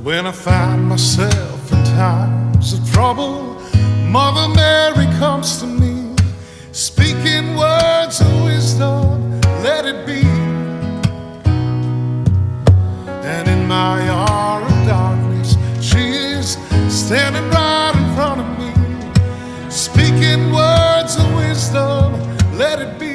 When I find myself in times of trouble, Mother Mary comes to me, speaking words of wisdom, let it be. And in my hour of darkness, she is standing right in front of me, speaking words of wisdom, let it be.